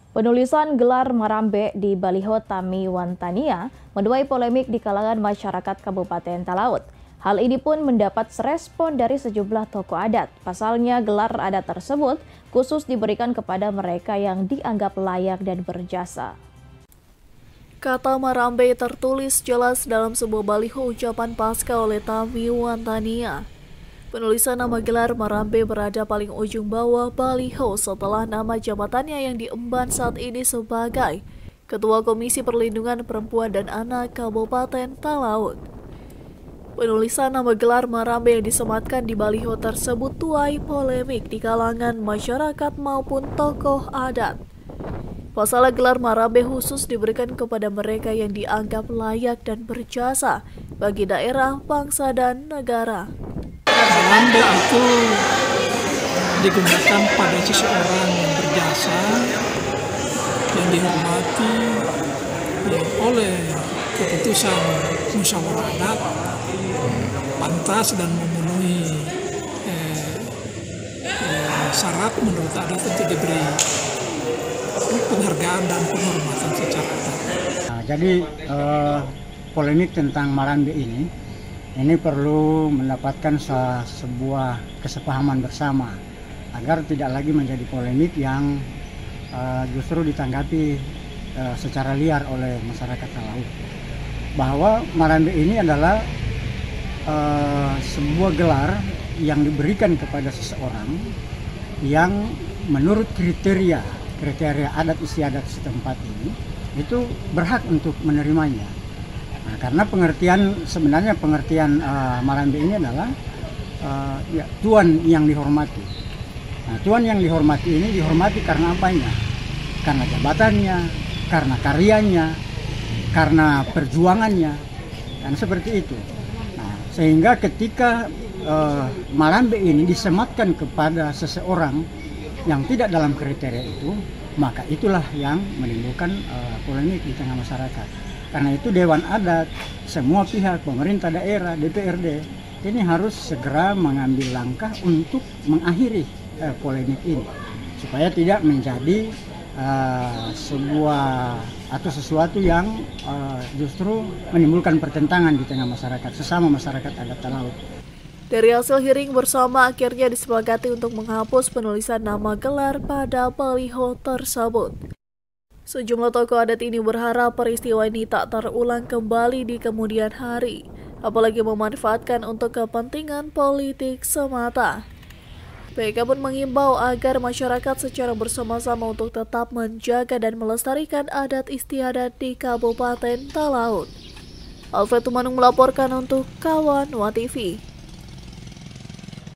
Penulisan gelar Marambe di baliho Tami Wantania menuai polemik di kalangan masyarakat Kabupaten Talaut. Hal ini pun mendapat respon dari sejumlah tokoh adat. Pasalnya gelar adat tersebut khusus diberikan kepada mereka yang dianggap layak dan berjasa. Kata Marambe tertulis jelas dalam sebuah baliho ucapan pasca oleh Tami Wantania. Penulisan nama gelar Marambe berada paling ujung bawah baliho setelah nama jabatannya yang diemban saat ini sebagai Ketua Komisi Perlindungan Perempuan dan Anak Kabupaten Talaut. Penulisan nama gelar Marambe yang disematkan di baliho tersebut tuai polemik di kalangan masyarakat maupun tokoh adat. Pasalnya gelar Marambe khusus diberikan kepada mereka yang dianggap layak dan berjasa bagi daerah, bangsa, dan negara. Marambe itu digunakan pada seseorang yang berjasa, yang dihormati oleh keputusan musyawarah adat, pantas dan memenuhi syarat menurut adat untuk diberi penghargaan dan penghormatan secara adat. Nah, jadi polemik tentang Marambe ini perlu mendapatkan sebuah kesepahaman bersama agar tidak lagi menjadi polemik yang justru ditanggapi secara liar oleh masyarakat Talaut. Bahwa Marambe ini adalah sebuah gelar yang diberikan kepada seseorang yang menurut kriteria adat istiadat setempat ini itu berhak untuk menerimanya. Nah, karena sebenarnya pengertian Marambe ini adalah tuan yang dihormati. Nah, tuan yang dihormati ini dihormati karena apanya? Karena jabatannya, karena karyanya, karena perjuangannya, dan seperti itu. Nah, sehingga ketika Marambe ini disematkan kepada seseorang yang tidak dalam kriteria itu, maka itulah yang menimbulkan polemik di tengah masyarakat. Karena itu Dewan Adat, semua pihak, pemerintah daerah, DPRD, ini harus segera mengambil langkah untuk mengakhiri polemik ini, supaya tidak menjadi sesuatu yang justru menimbulkan pertentangan di tengah masyarakat, sesama masyarakat adat Talaut. Dari hasil hearing bersama akhirnya disepakati untuk menghapus penulisan nama gelar pada baliho tersebut. Sejumlah tokoh adat ini berharap peristiwa ini tak terulang kembali di kemudian hari, apalagi memanfaatkan untuk kepentingan politik semata. Mereka pun mengimbau agar masyarakat secara bersama-sama untuk tetap menjaga dan melestarikan adat istiadat di Kabupaten Talaut. Alfred Tumanung melaporkan untuk Kawan WATV.